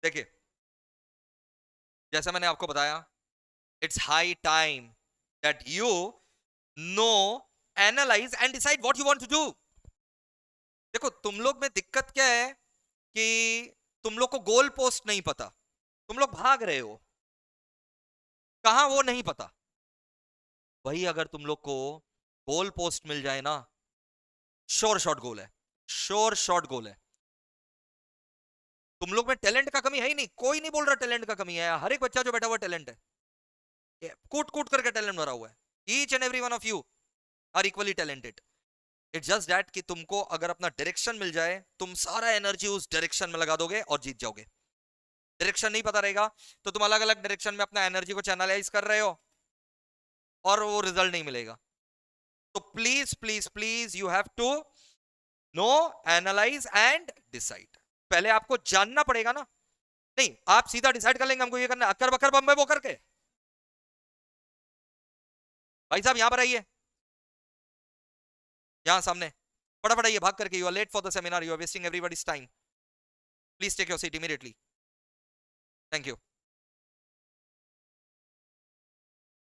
देखिए, जैसा मैंने आपको बताया, it's high time that you know, analyze and decide what you want to do. देखो, तुम लोग में दिक्कत क्या है कि तुम लोग को गोल पोस्ट नहीं पता, तुम लोग भाग रहे हो कहां वो नहीं पता। वही अगर तुम लोग को गोल पोस्ट मिल जाए ना, श्योर शॉट गोल है, श्योर शॉट गोल है। तुम लोग में टैलेंट का कमी है ही नहीं, कोई नहीं बोल रहा टैलेंट का कमी है, हर एक बच्चा जो बैठा हुआ टैलेंट है, कूट कूट करके टैलेंट भरा हुआ है। Each and every one of you are equally talented. It's just that कि तुमको अगर अपना डायरेक्शन मिल जाए, तुम सारा एनर्जी उस डायरेक्शन में लगा दोगे और जीत जाओगे। डायरेक्शन नहीं पता रहेगा तो तुम अलग अलग डायरेक्शन में अपना एनर्जी को चैनलाइज कर रहे हो और वो रिजल्ट नहीं मिलेगा। तो please please please you have to know, analyze and decide. पहले आपको जानना पड़ेगा ना। नहीं, आप सीधा डिसाइड कर लेंगे हमको ये करना, अक्कर बकर बम्बे वो करके। भाई साहब यहां पर आइए, यहां सामने फटाफट आइए, भाग करके। You are late for the seminar, you are wasting everybody's time. Please take your seat immediately. Thank you.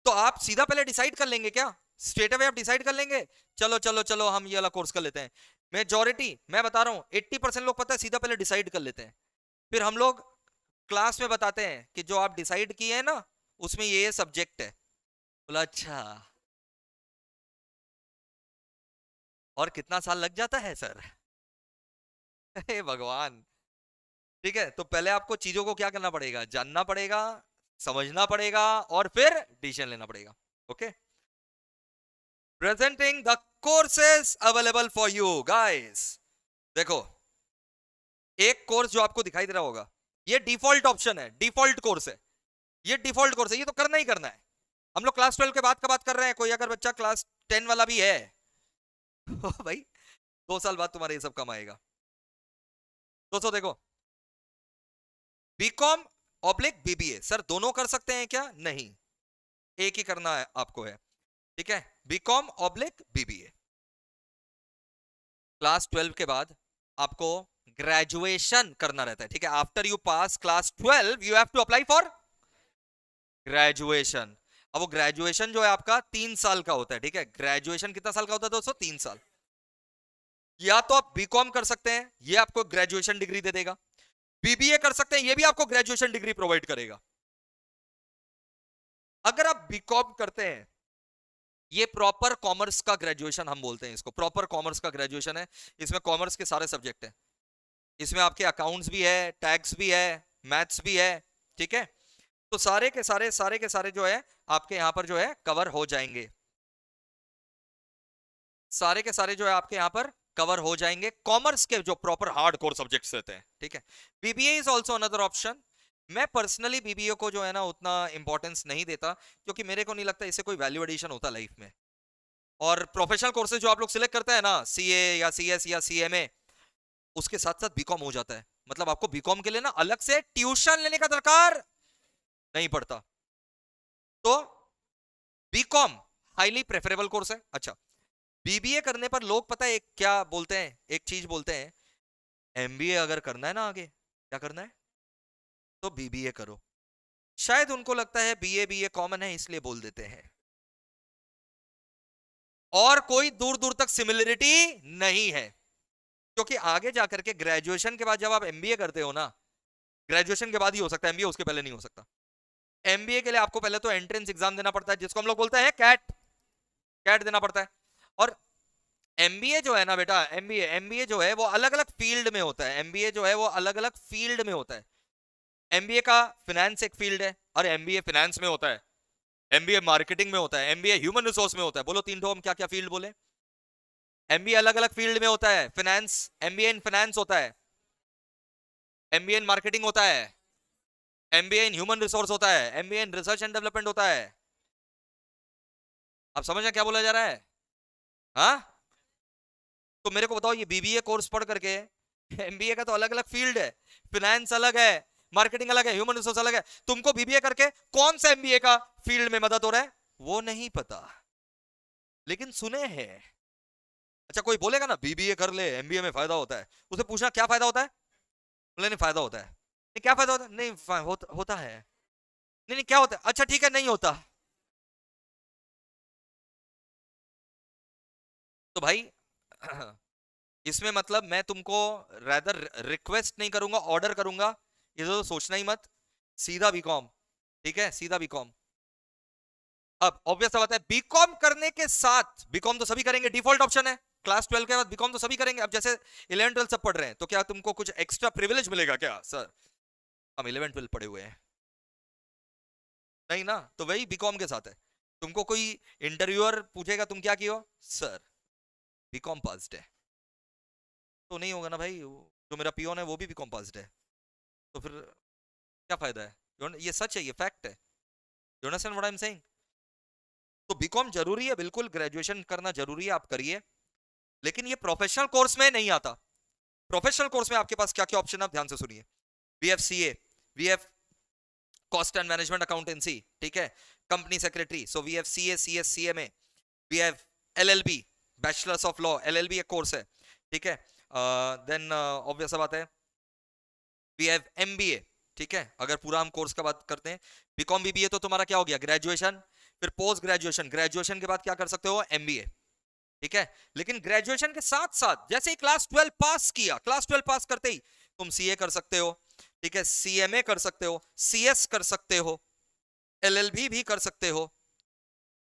तो आप सीधा पहले डिसाइड कर लेंगे क्या? स्ट्रेट अवे आप डिसाइड कर लेंगे, चलो चलो चलो हम ये वाला कोर्स कर लेते हैं। मेजॉरिटी, मैं बता रहा हूं 80% लोग पता है सीधा पहले डिसाइड कर लेते हैं, फिर हम लोग क्लास में बताते हैं कि जो आप डिसाइड किए हैं ना उसमें ये सब्जेक्ट है। बोला अच्छा, और कितना साल लग जाता है सर? हे भगवान। ठीक है, तो पहले आपको चीजों को क्या करना पड़ेगा, जानना पड़ेगा, समझना पड़ेगा और फिर डिसीजन लेना पड़ेगा। Okay, presenting the courses available for you guys. देखो, एक कोर्स जो आपको दिखाई दे रहा होगा, ये डिफॉल्ट ऑप्शन है, डिफॉल्ट कोर्स है, ये डिफॉल्ट कोर्स है, ये तो करना ही करना है। हम लोग क्लास 12 के बाद का बात कर रहे हैं, कोई अगर बच्चा क्लास 10 वाला भी है तो भाई 2 साल बाद तुम्हारे ये सब काम आएगा। दोस्तों देखो, बीकॉम ऑब्लिक बीबीए, सर दोनों कर सकते हैं क्या? नहीं, एक ही करना है आपको है। ठीक है, बीकॉम ऑब्लिक बीबीए। क्लास 12 के बाद आपको ग्रेजुएशन करना रहता है। ठीक है, after you pass class 12 you have to apply for graduation. अब वो ग्रेजुएशन जो है आपका 3 साल का होता है। ठीक है, ग्रेजुएशन कितना साल का होता है दोस्तों? 3 साल। या तो आप बीकॉम कर सकते हैं, ये आपको ग्रेजुएशन डिग्री दे देगा। बीबीए कर सकते हैं, ये भी आपको ग्रेजुएशन डिग्री प्रोवाइड करेगा। अगर आप बीकॉम करते हैं, ये प्रॉपर कॉमर्स का ग्रेजुएशन हम बोलते हैं इसको, प्रॉपर कॉमर्स का ग्रेजुएशन है। इसमें कॉमर्स के सारे सब्जेक्ट हैं, इसमें आपके अकाउंट्स भी है, टैक्स भी है, मैथ्स भी है। ठीक है, तो सारे के सारे जो है आपके यहां पर जो है कवर हो जाएंगे, सारे के सारे जो है आपके यहां पर कवर हो जाएंगे, कॉमर्स के जो प्रॉपर हार्ड कोर सब्जेक्ट्स रहते हैं। ठीक है, BBA is also another option. मैं पर्सनली बीबीए को जो है ना उतना इंपॉर्टेंस नहीं देता, क्योंकि मेरे को नहीं लगता इससे कोई वैल्यू एडिशन होता लाइफ में। और प्रोफेशनल कोर्सेज जो आप लोग सिलेक्ट करते हैं ना, सीए या सीएस या सीएमए, उसके साथ साथ बीकॉम हो जाता है। मतलब आपको बीकॉम के लिए ना अलग से ट्यूशन लेने का दरकार नहीं पड़ता। तो बीकॉम हाईली प्रेफरेबल कोर्स है। अच्छा, बीबीए करने पर लोग पता है एक क्या बोलते हैं, एक चीज बोलते हैं, एमबीए अगर करना है ना आगे, क्या करना है तो बीबीए करो। शायद उनको लगता है बीए बीए कॉमन है इसलिए बोल देते हैं, और कोई दूर दूर तक सिमिलरिटी नहीं है। क्योंकि आगे जाकर के ग्रेजुएशन के बाद जब आप एमबीए करते हो ना, ग्रेजुएशन के बाद ही हो सकता है एमबीए, उसके पहले नहीं हो सकता। एमबीए के लिए आपको पहले तो एंट्रेंस एग्जाम देना पड़ता है, जिसको हम लोग बोलते हैं कैट, कैट देना पड़ता है। और एमबीए जो है ना बेटा, एमबीए एमबीए जो है वो अलग अलग फील्ड में होता है, एमबीए जो है वो अलग अलग फील्ड में होता है। एमबीए का फिनेंस एक फील्ड है, और एमबीए फिनेंस में होता है, एमबीए मार्केटिंग में होता है, एमबीए ह्यूमन रिसोर्स में होता है। बोलो तीन ठो हम क्या क्या फील्ड बोले? एमबीए अलग अलग फील्ड में होता है, फिनेंस, एमबीए इन फिनेंस होता है, एमबीए इन मार्केटिंग होता है, एमबीए इन ह्यूमन रिसोर्स होता है, MBA in research and development होता है। आप समझ रहे क्या बोला जा रहा है? हाँ, तो मेरे को बताओ, ये बीबीए कोर्स पढ़ करके एमबीए का तो अलग अलग फील्ड है, फिनेंस अलग है, मार्केटिंग अलग है, ह्यूमन रिसोर्स अलग है। तुमको बीबीए करके कौन सा एमबीए का फील्ड में मदद हो रहा है वो नहीं पता, लेकिन सुने हैं। अच्छा, कोई बोलेगा ना बीबीए कर ले एमबीए में फायदा होता है, उसे पूछना क्या फायदा होता है, बोले नहीं फायदा होता है। क्या फायदा होता है? नहीं होता है। नहीं नहीं, क्या होता है? अच्छा ठीक है, नहीं होता तो भाई इसमें मतलब मैं तुमको रेदर रिक्वेस्ट नहीं करूंगा, ऑर्डर करूंगा। ये तो सोचना ही मत, सीधा बीकॉम। ठीक है, सीधा बीकॉम। अब ऑब्वियस बात है, बीकॉम करने के साथ, बीकॉम तो सभी करेंगे, डिफॉल्ट ऑप्शन है। क्लास 12 के बाद बीकॉम तो सभी करेंगे। अब जैसे 11 12 सब पढ़ रहे हैं, तो क्या तुमको कुछ एक्स्ट्रा प्रिविलेज मिलेगा क्या? सर हम 11 12 पढ़े हुए हैं। नहीं ना, तो वही बीकॉम के साथ है। तुमको कोई इंटरव्यूअर पूछेगा तुम क्या किए हो, सर बीकॉम पास्ड है, तो नहीं होगा ना भाई। जो मेरा पियोन है वो भी बीकॉम पास्ड है, तो फिर क्या फायदा है? ये सच है, ये फैक्ट है। You understand what I am saying? तो बीकॉम जरूरी है, बिल्कुल ग्रेजुएशन करना जरूरी है, आप करिए। लेकिन ये प्रोफेशनल कोर्स में नहीं आता। प्रोफेशनल कोर्स में आपके पास क्या क्या ऑप्शन है, आप ध्यान से सुनिए। We have CA, we have cost and management accountancy, ठीक है, company secretary, so we have CA, CS, CMA, we have LLB, bachelors of law, LLB एक कोर्स है, ठीक है। देन ऑब्वियस बात है, वी हैव एमबीए, ठीक है। अगर पूरा हम कोर्स का बात करते हैं, बीकॉम बीबीए तो तुम्हारा क्या हो गया, ग्रेजुएशन। फिर पोस्ट ग्रेजुएशन, ग्रेजुएशन के बाद क्या कर सकते हो, एमबीए, ठीक है। लेकिन ग्रेजुएशन के साथ साथ जैसे ही क्लास 12 पास किया, क्लास 12 पास करते ही तुम सीए कर सकते हो, ठीक है, सीएमए कर सकते हो, सीएस कर सकते हो, एलएलबी भी कर सकते हो,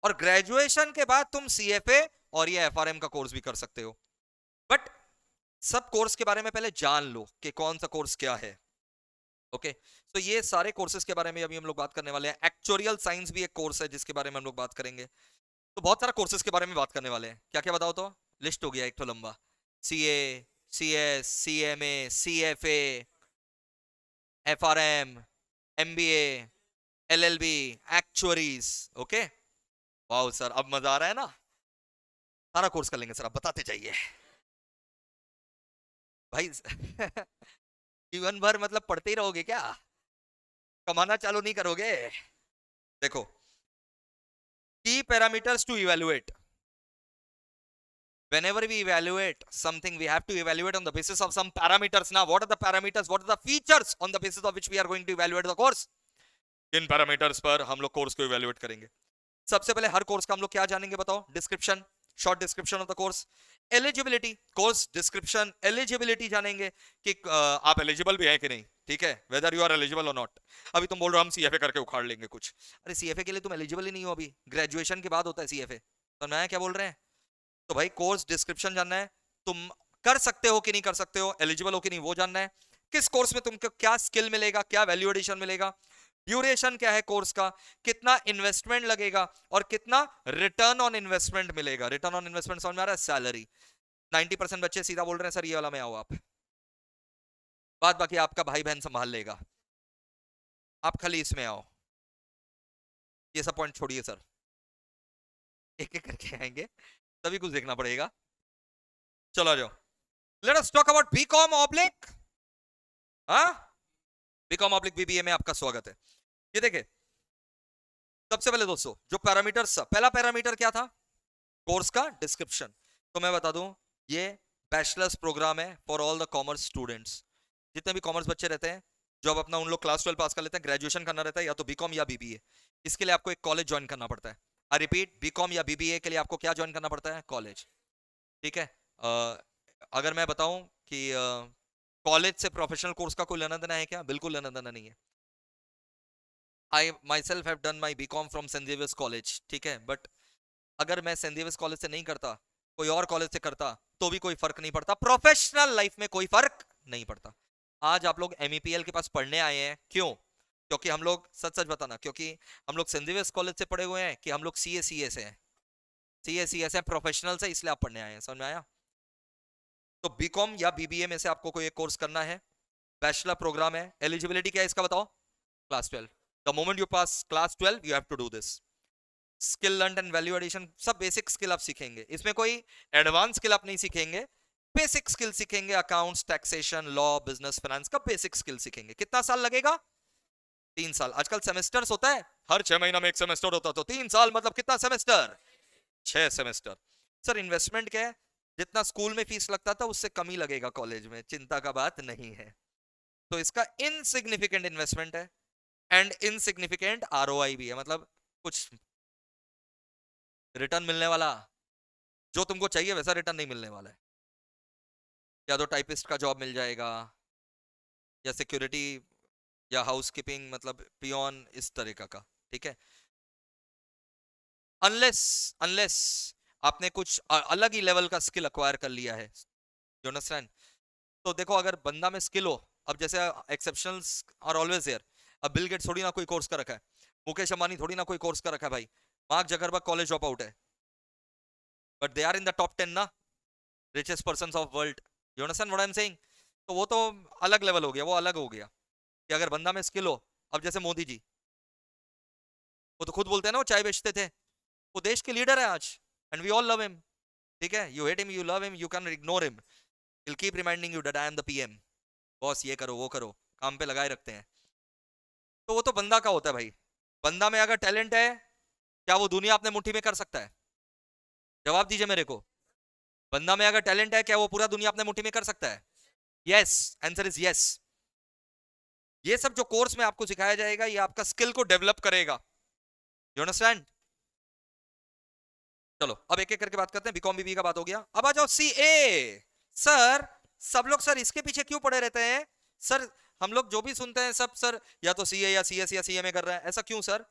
और ग्रेजुएशन के बाद तुम सीएफए और ये एफआरएम का कोर्स भी कर सकते हो। बट सब कोर्स के बारे में पहले जान लो कि कौन सा कोर्स क्या है। ओके, तो ये सारे कोर्सेज के बारे में अभी हम लोग बात करने वाले हैं। एक्चुअरियल साइंस भी एक कोर्स है जिसके बारे में हम लोग बात करेंगे। तो बहुत सारा कोर्सेज के बारे में बात करने वाले हैं। क्या क्या बताओ तो, लिस्ट हो गया एक तो लंबा, CA, CS, CMA, CFA, FRM, MBA, LLB, actuaries. Okay, wow sir, अब मजा आ रहा है ना? सारा कोर्स कर लेंगे सर, आप बताते जाइए भाई जीवन भर मतलब पढ़ते ही रहोगे क्या? कमाना चालू नहीं करोगे? देखो, key parameters to evaluate. Whenever we evaluate something, we have to evaluate on the basis of some parameters. Now what are the parameters, what are the features on the basis of which we are going to evaluate the course? In parameters पर हम लोग course को evaluate करेंगे। सबसे पहले हर course का हम लोग क्या जानेंगे, बताओ? Description, short description of the course. Eligibility, course description, eligibility जानेंगे कि आप एलिजिबल भी हैं कि नहीं, ठीक है, वेदर यू आर एलिजिबल और नॉट। अभी तुम बोल रहे हो हम सीएफए करके उखाड़ लेंगे कुछ, अरे सीएफए के लिए तुम एलिजिबल ही नहीं हो, अभी ग्रेजुएशन के बाद होता है सीएफए। तो मैं क्या बोल रहे हैं? तो भाई कोर्स डिस्क्रिप्शन जानना है, तुम कर सकते हो कि नहीं कर सकते हो, एलिजिबल हो कि नहीं वो जानना है, किस कोर्स में तुमको क्या स्किल मिलेगा, क्या वैल्यू एडिशन मिलेगा, ड्यूरेशन क्या है कोर्स का, कितना इन्वेस्टमेंट लगेगा और कितना रिटर्न ऑन इन्वेस्टमेंट मिलेगा। रिटर्न ऑन इन्वेस्टमेंट समझ में आ रहा है? सैलरी। 90% बच्चे सीधा बोल रहे हैं सर ये वाला में आओ आप, बात बाकी आपका भाई बहन संभाल लेगा, आप खाली इसमें आओ। ये सब पॉइंट छोड़िए सर, एक एक करके आएंगे, तभी कुछ देखना पड़ेगा। चलो आ जाओ, let us talk about BCom oblique, हाँ, बीकॉम ऑब्लिक बीबीए में आपका स्वागत है। ये देखे, सबसे पहले दोस्तों जो पैरामीटर्स, पहला पैरामीटर क्या था, कोर्स का डिस्क्रिप्शन। तो मैं बता दूं, ये बैचलर्स प्रोग्राम है for all the commerce students. जितने भी कॉमर्स बच्चे रहते हैं, जो अब अपना उन लोग क्लास 12 पास कर लेते हैं, ग्रेजुएशन करना रहता है या तो बीकॉम या बीबीए, इसके लिए आपको एक कॉलेज ज्वाइन करना पड़ता है। आई रिपीट, बीकॉम या बीबीए के लिए आपको क्या ज्वाइन करना पड़ता है, कॉलेज, ठीक है। अगर मैं बताऊं कि कॉलेज से प्रोफेशनल कोर्स का कोई लेना देना है क्या, बिल्कुल लेना देना नहीं है। I myself have done my BCom from Saint Xavier's college, ठीक है, बट अगर मैं सेंट जेवियर्स कॉलेज से नहीं करता, कोई और कॉलेज से करता, तो भी कोई फर्क नहीं पड़ता, प्रोफेशनल लाइफ में कोई फर्क नहीं पड़ता। आज आप लोग एमईपीएल के पास पढ़ने आए हैं, क्यों? क्योंकि हम लोग, सच सच बताना, क्योंकि हम लोग सेंट जेवियर्स कॉलेज से पढ़े हुए हैं कि हम लोग सीए सीए से हैं? सीए सीए से प्रोफेशनल से, इसलिए आप पढ़ने आए हैं, समझ में आया? तो बीकॉम या बीबीए में से आपको कोई एक कोर्स करना है, बैचलर प्रोग्राम है, एलिजिबिलिटी क्या है इसका बताओ, class 12। The moment you pass class 12 you have to do this. Skill learn and value addition, सब बेसिक स्किल आप सीखेंगे, इसमें कोई एडवांस स्किल आप नहीं सीखेंगे, बेसिक स्किल सीखेंगे, accounts, taxation, law, business, finance का बेसिक स्किल सीखेंगे। कितना साल लगेगा? 3 साल। आजकल सेमेस्टर्स होता है, हर 6 महीना में एक सेमेस्टर होता, तो 3 साल मतलब कितना सेमेस्टर, 6 सेमेस्टर। सर इन्वेस्टमेंट क्या है, जितना स्कूल में फीस लगता था उससे कम ही लगेगा कॉलेज में, चिंता का बात नहीं है। तो इसका इनसिग्निफिकेंट इन्वेस्टमेंट है एंड इनसिग्निफिकेंट आरओआई भी है, मतलब कुछ रिटर्न मिलने वाला जो तुमको चाहिए वैसा रिटर्न नहीं मिलने वाला है। या तो टाइपिस्ट का जॉब मिल जाएगा, या सिक्योरिटी, या हाउस कीपिंग, मतलब पियोन, इस तरीका का। ठीक है, अनलेस अनलेस आपने कुछ अलग ही लेवल का स्किल अक्वायर कर लिया है, यू अंडरस्टैंड। तो देखो अगर बंदा में स्किल हो, अब जैसे एक्सेप्शनल्स आर ऑलवेज देयर। अब बिल गेट्स थोड़ी ना कोई कोर्स कर रखा है, मुकेश अंबानी थोड़ी ना कोई कोर्स कर रखा है भाई, Mark Zuckerberg college dropout है, but they are in the top 10 ना, richest persons of world, you understand what I am saying. तो वो तो अलग लेवल हो गया, वो अलग हो गया कि अगर बंदा में स्किल हो। अब जैसे मोदी जी, वो तो खुद बोलते हैं ना वो चाय बेचते थे, वो देश के लीडर है आज, and we all love him. ठीक है, you hate him, you love him, you can ignore him, he'll keep reminding you that I am the PM, boss ये करो वो करो, काम पे लगाए रखते हैं। तो वो तो बंदा का होता है भाई, बंदा में अगर टैलेंट है, क्या वो दुनिया अपने मुट्ठी में कर सकता है? जवाब दीजिए मेरे को, बंदा में अगर टैलेंट है क्या वो पूरा दुनिया अपने मुट्ठी में कर सकता है? Yes, answer is yes. ये सब जो कोर्स में आपको सिखाया जाएगा ये आपका स्किल को डेवलप करेगा, यू अंडरस्टैंड। चलो अब एक एक करके बात करते हैं, बीकॉम बीबी का बात हो गया, अब आ जाओ सीए। सर सब लोग सर इसके पीछे क्यों पड़े रहते हैं सर? हम लोग जो भी सुनते हैं सब सर या तो सीए या सीएस या सीएमए कर रहा है, ऐसा क्यों सर?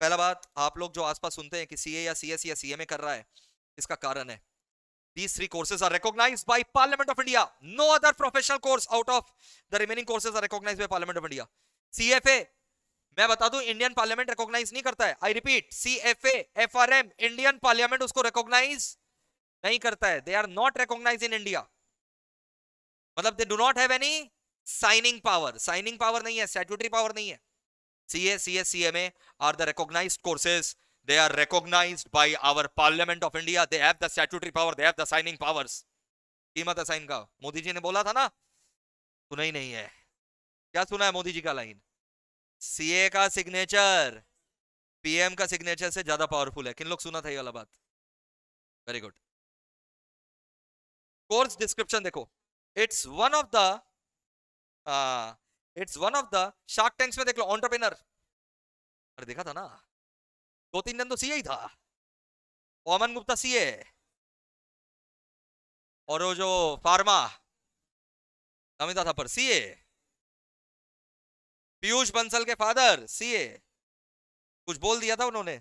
पहला बात, आप लोग जो आसपास सुनते हैं कि सीए या सीएस या सीएमए कर रहा है, इसका कारण है these three courses are recognized by Parliament of India. No other professional course out of the remaining courses are recognized by Parliament of India. CFA मैं बता दूं इंडियन पार्लियामेंट रिकॉग्नाइज नहीं करता है, I repeat, CFA FRM Indian parliament उसको recognise नहीं करता है, they are not recognise in India, मतलब they do not have any signing power, signing power नहीं है, स्टैट्यूटरी पावर नहीं है। CA CS CMA are the recognized courses, they are recognized by our Parliament of India, they have the statutory power, they have the signing powers। कीमत है sign का, मोदी जी ने बोला था ना, सुना ही नहीं है, क्या सुना है मोदी जी का लाइन? सीए का सिग्नेचर पीएम का सिग्नेचर से ज्यादा पावरफुल है। किन लोग सुना था ये वाला बात? Very good. कोर्स डिस्क्रिप्शन देखो, it's one of the shark tanks में देख लो, एंटरप्रेन्योर, अरे देखा था ना, 2-3 दिन तो सीए ही था, ओमन गुप्ता सीए, और वो जो फार्मा अमिताभ थापर सीए, पीयूष बंसल के फादर सीए, कुछ बोल दिया था उन्होंने,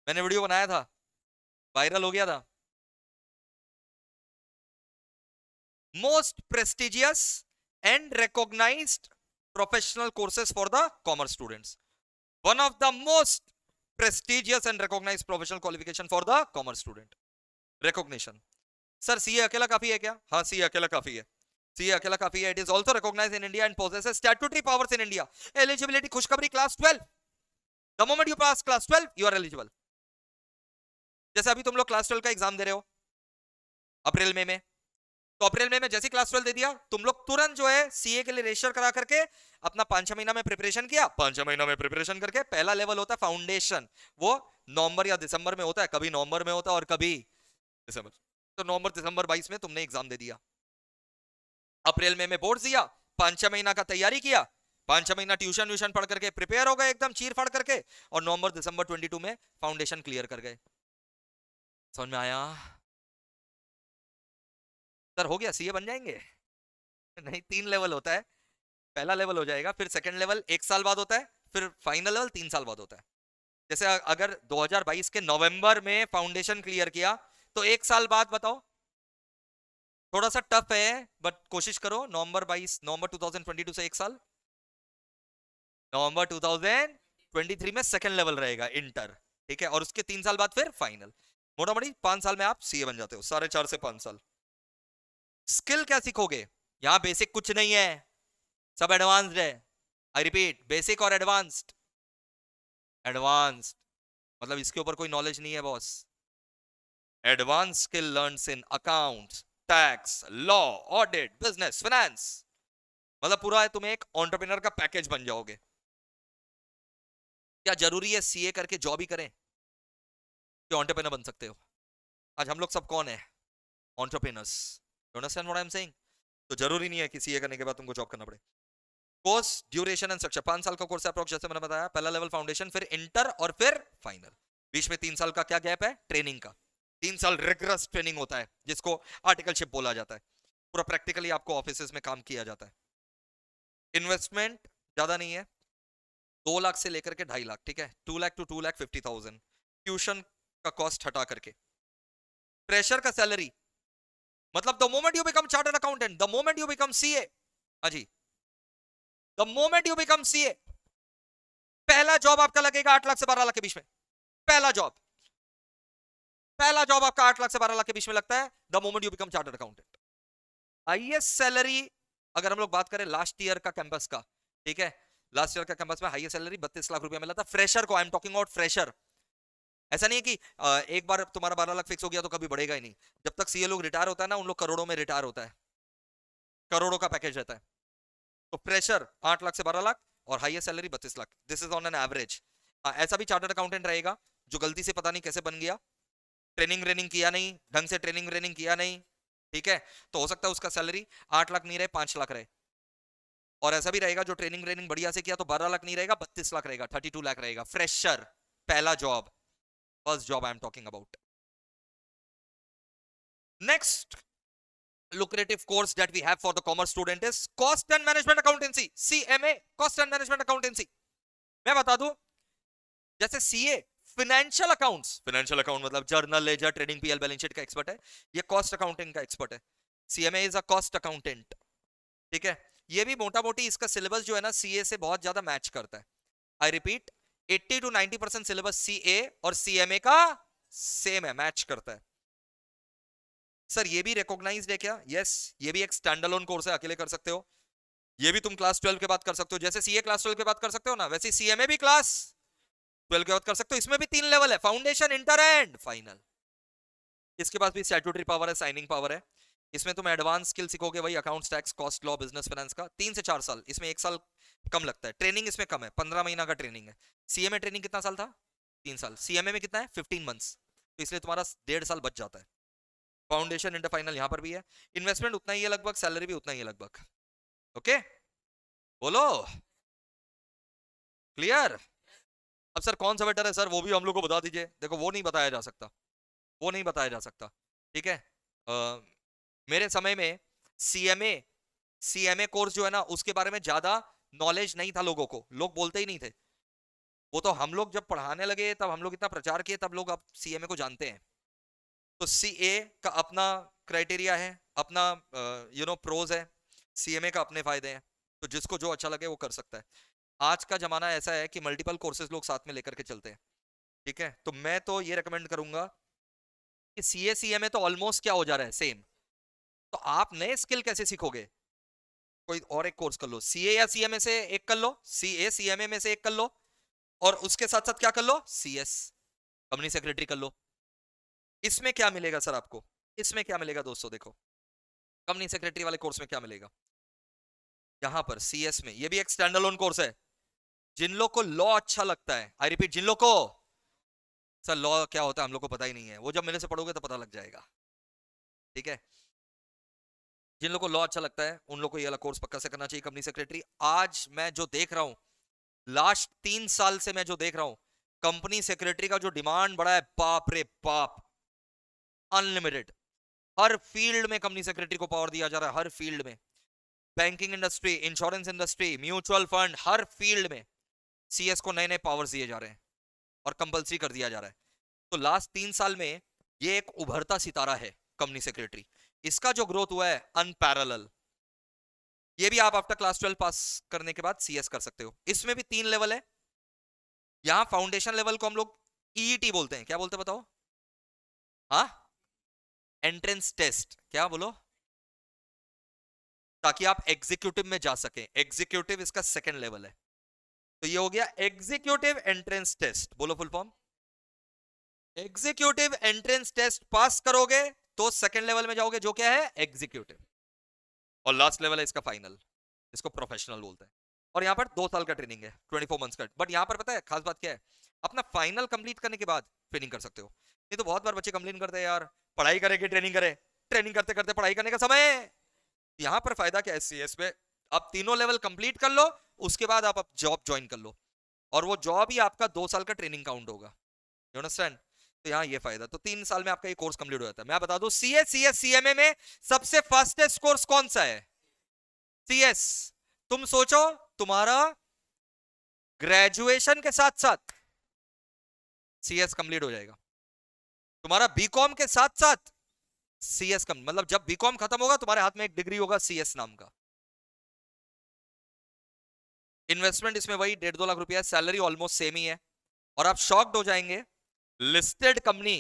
मैंने वीडियो बनाया था, वायरल हो गया था। Most prestigious and recognised professional courses for the commerce students, one of the most prestigious and recognized professional qualification for the commerce student, recognition। Sir CA अकेला काफी है क्या? हाँ सीए अकेला काफी है, सीए अकेला काफी है। It is also recognized in India and possesses statutory powers in India। Eligibility खुशखबरी class 12, the moment you pass class 12 you are eligible। जैसे अभी तुम लोग क्लास 12 का एग्जाम दे रहे हो अप्रैल में, तो अप्रैल में जैसे क्लास 12 दे दिया, तुम लोग तुरंत जो है सीए के लिए रजिस्टर करा करके अपना 5-6 महीना में प्रिपरेशन किया, 5-6 महीना में प्रिपरेशन करके पहला लेवल होता है फाउंडेशन, वो नवंबर या दिसंबर में होता है, कभी नवंबर में होता है और कभी दिसंबर, तो नवंबर दिसंबर 22 में तुमने एग्जाम दे दिया, अप्रैल में बोर्ड दिया, 5-6 महीना का तैयारी किया, 5-6 महीना ट्यूशन व्यूशन पढ़ करके प्रिपेयर हो गए एकदम चीर फाड़ करके, और नवंबर दिसंबर 22 में फाउंडेशन क्लियर कर गए। समझ में आया? सर हो गया सीए बन जाएंगे? नहीं, 3 लेवल होता है, पहला लेवल हो जाएगा, फिर सेकंड लेवल 1 साल बाद होता है, फिर फाइनल लेवल 3 साल बाद होता है। जैसे अगर 2022 के नवंबर में फाउंडेशन क्लियर किया तो 1 साल बाद बताओ, थोड़ा सा टफ है बट कोशिश करो, नवंबर 2022 से 1 साल, नवंबर 2023 में सेकंड लेवल रहेगा इंटर, ठीक है, और उसके 3 साल बाद फिर फाइनल, मोटा मोटी 5 साल में आप सीए बन जाते हो, 4.5 से 5 साल। स्किल क्या सीखोगे? यहां बेसिक कुछ नहीं है, सब एडवांस्ड है, आई रिपीट, बेसिक और एडवांस्ड। एडवांस्ड मतलब इसके ऊपर कोई नॉलेज नहीं है boss. Advance skill learns in accounts, tax, law, audit, business, finance, मतलब पूरा है, तुम एक एंटरप्रेन्योर का पैकेज बन जाओगे। क्या जरूरी है सीए करके जॉब ही करें कि एंटरप्रेन्योर बन सकते हो? आज हम लोग सब कौन है? Entrepreneurs. Understand what I am saying? तो जरूरी नहीं है कि सीए करने के बाद तुमको जॉब करना पड़े। कोर्स ड्यूरेशन एंड स्ट्रक्चर, 5 साल का कोर्स है अप्रोक्स, जैसे मैंने बताया, पहला लेवल फाउंडेशन, फिर इंटर और फिर फाइनल। बीच में 3 साल का क्या गैप है? ट्रेनिंग का। 3 साल रिगरस ट्रेनिंग होता है जिसको आर्टिकलशिप बोला जाता है। पूरा प्रैक्टिकली आपको ऑफिसेज में काम किया जाता है। इन्वेस्टमेंट ज्यादा नहीं है, 2 लाख से लेकर के 2.5 लाख, ठीक है, 2 लाख टू 2,50,000 ट्यूशन का कॉस्ट हटा करके। प्रेशर का सैलरी मतलब the moment you become chartered accountant, the moment you become CA, हाँ जी, the moment you become CA, पहला जॉब आपका लगेगा 8 लाख से 12 लाख के बीच में। पहला जॉब, पहला जॉब आपका 8 लाख से 12 लाख के बीच में लगता है the moment you become chartered accountant. Highest salary अगर हम लोग बात करें लास्ट ईयर का कैंपस का, ठीक है, लास्ट ईयर का कैंपस में हाईएस्ट सैलरी 32 लाख रुपया मिला था फ्रेशर को। I am talking about fresher. ऐसा नहीं है कि एक बार तुम्हारा 12 लाख फिक्स हो गया तो कभी बढ़ेगा ही नहीं। जब तक सीए लोग रिटायर होता है ना, उन लोग करोड़ों में रिटायर होता है, करोड़ों का पैकेज रहता है। तो प्रेशर 8 लाख से 12 लाख और highest salary 32 lakh, this is on an average. ऐसा भी चार्टर्ड अकाउंटेंट रहेगा जो गलती से पता नहीं कैसे बन गया, ट्रेनिंग रेनिंग किया नहीं, ढंग से ट्रेनिंग रेनिंग किया नहीं, ठीक है, तो हो सकता है उसका सैलरी 8 लाख नहीं रहे, 5 लाख रहे। और ऐसा भी रहेगा जो ट्रेनिंग रेनिंग बढ़िया से किया तो 12 लाख नहीं रहेगा, 32 लाख रहेगा, 32 लाख रहेगा। फ्रेशर, पहला job, first job I am talking about. Next lucrative course that we have for the commerce student is cost and management accountancy, CMA, cost and management accountancy। मैं बता दूं, जैसे CA financial accounts, financial account मतलब journal, ledger, trading, PL, balance sheet का expert है, ये cost accounting का expert है। CMA is a cost accountant, ठीक है। ये भी मोटा मोटी इसका सिलेबस जो है ना सीए से बहुत ज्यादा मैच करता है। I repeat, 80 to 90% syllabus CA और सीएमए का सेम है, मैच करता है। सर ये भी रिकॉग्नाइज्ड है क्या? यस, ये भी एक स्टैंडअलोन कोर्स है, अकेले कर सकते हो। ये भी तुम क्लास 12 के बाद कर सकते हो, जैसे सीए क्लास 12 के बाद कर सकते हो ना, वैसे सीएमए भी क्लास 12 के बाद कर सकते हो। इसमें भी 3 लेवल है, फाउंडेशन, इंटर एंड फाइनल। इसके पास भी स्टैट्यूटरी पावर है, साइनिंग पावर है। इसमें तुम एडवांस स्किल सीखोगे, वही accounts, tax, cost, law, business, finance का 3 से 4 साल। इसमें 1 साल कम लगता है, ट्रेनिंग इसमें कम है, 15 महीना का ट्रेनिंग है। सीए में ट्रेनिंग कितना साल था? 3 साल। सीएमए में कितना है? 15 मंथ्स, तो इसलिए तुम्हारा 1.5 साल बच जाता है। फाउंडेशन, इंटर, फाइनल यहाँ पर भी है। इन्वेस्टमेंट उतना ही है लगभग, सैलरी भी उतना ही है लगभग। ओके, बोलो क्लियर? अब सर कौन सा बेटर है सर, वो भी हम लोग को बता दीजिए। देखो वो नहीं बताया जा सकता, वो नहीं बताया जा सकता, ठीक है। मेरे समय में सीएमए, सीएमए कोर्स जो है ना, उसके बारे में ज्यादा नॉलेज नहीं था लोगों को, लोग बोलते ही नहीं थे। वो तो हम लोग जब पढ़ाने लगे तब हम लोग इतना प्रचार किए, तब लोग अब सीएमए को जानते हैं। तो सीए का अपना क्राइटेरिया है, अपना प्रोज है, सीएमए का अपने फायदे हैं। तो जिसको जो अच्छा लगे वो कर सकता है। आज का जमाना ऐसा है कि मल्टीपल कोर्सेज लोग साथ में लेकर के चलते हैं, ठीक है। तो मैं तो ये रेकमेंड करूंगा कि सीए सीएमए तो ऑलमोस्ट क्या हो जा रहा है, सेम। तो आप नए स्किल कैसे सीखोगे? कोई और एक कोर्स कर लो, सीए या सीएमए से एक कर लो, सीए सीएमए में से एक कर लो, और उसके साथ साथ क्या कर लो, सीएस, कंपनी सेक्रेटरी कर लो। इसमें क्या मिलेगा सर आपको? इसमें क्या मिलेगा दोस्तों, देखो कंपनी सेक्रेटरी वाले कोर्स में क्या मिलेगा। यहां पर सीएस में, ये भी एक स्टैंड अलोन कोर्स है। जिन लोग को लॉ अच्छा लगता है, आई रिपीट, जिन लोग को, सर लॉ क्या होता है हम लोग को पता ही नहीं है, वो जब मेरे से पढ़ोगे तो पता लग जाएगा, ठीक है। जिन लोग को लॉ अच्छा लगता है उन लोग को ये वाला कोर्स पक्का से करना चाहिए, कंपनी सेक्रेटरी। आज मैं जो देख रहा हूं, लास्ट 3 साल से मैं जो देख रहा हूं, कंपनी सेक्रेटरी का जो डिमांड बढ़ा है, बाप रे बाप, अनलिमिटेड। हर फील्ड में कंपनी सेक्रेटरी को पावर दिया जा रहा है, हर फील्ड में, banking industry, insurance industry, mutual fund, हर फील्ड में सीएस को नए नए पावर्स दिए जा रहे हैं और कंपलसरी कर दिया जा रहा है। तो लास्ट 3 साल में ये एक उभरता सितारा है कंपनी सेक्रेटरी। इसका जो ग्रोथ हुआ है अनपैरेलल। ये भी आप आफ्टर क्लास 12 पास करने के बाद सीएस कर सकते हो। इसमें भी 3 लेवल है। यहां फाउंडेशन लेवल को हम लोग ईईटी बोलते हैं, क्या बोलते हैं बताओ? हाँ, एंट्रेंस टेस्ट, क्या बोलो, ताकि आप एग्जीक्यूटिव में जा सके। एग्जीक्यूटिव इसका सेकंड लेवल है। तो ये हो गया एग्जीक्यूटिव एंट्रेंस टेस्ट, बोलो full form. Executive entrance test pass करोगे तो सेकंड लेवल में जाओगे, जो क्या है, एग्जीक्यूटिव। और लास्ट लेवल है इसका फाइनल, इसको प्रोफेशनल बोलते हैं। और यहाँ पर 2 साल का ट्रेनिंग है, 24 मंथ्स का। बट यहाँ पर पता है खास बात क्या है, अपना फाइनल कंप्लीट करने के बाद ट्रेनिंग कर सकते हो। नहीं तो बहुत बार बच्चे कंप्लेन करते हैं, यार पढ़ाई करे कि ट्रेनिंग करे, ट्रेनिंग करते करते पढ़ाई करने का समय। यहां पर फायदा क्या है एससीएस पे, आप तीनों लेवल कंप्लीट कर लो, उसके बाद आप जॉब ज्वाइन कर लो, और वो जॉब ही आपका 2 साल का ट्रेनिंग काउंट होगा। You understand? तो यहाँ ये फायदा, तो 3 साल में आपका ये कोर्स कंप्लीट हो जाता है। मैं बता दूं सीएस, सीएस, सीएमए में सबसे फास्टेस्ट कोर्स कौन सा है? सीएस। तुम सोचो, तुम्हारा ग्रेजुएशन के साथ साथ सीएस कंप्लीट हो जाएगा, तुम्हारा बीकॉम के साथ साथ सीएस कम, मतलब जब बीकॉम खत्म होगा तुम्हारे हाथ में एक डिग्री होगा सीएस नाम का। इन्वेस्टमेंट इसमें वही 1.5-2 लाख रुपया, सैलरी ऑलमोस्ट सेम ही है, और आप शॉक्ड हो जाएंगे, लिस्टेड कंपनी,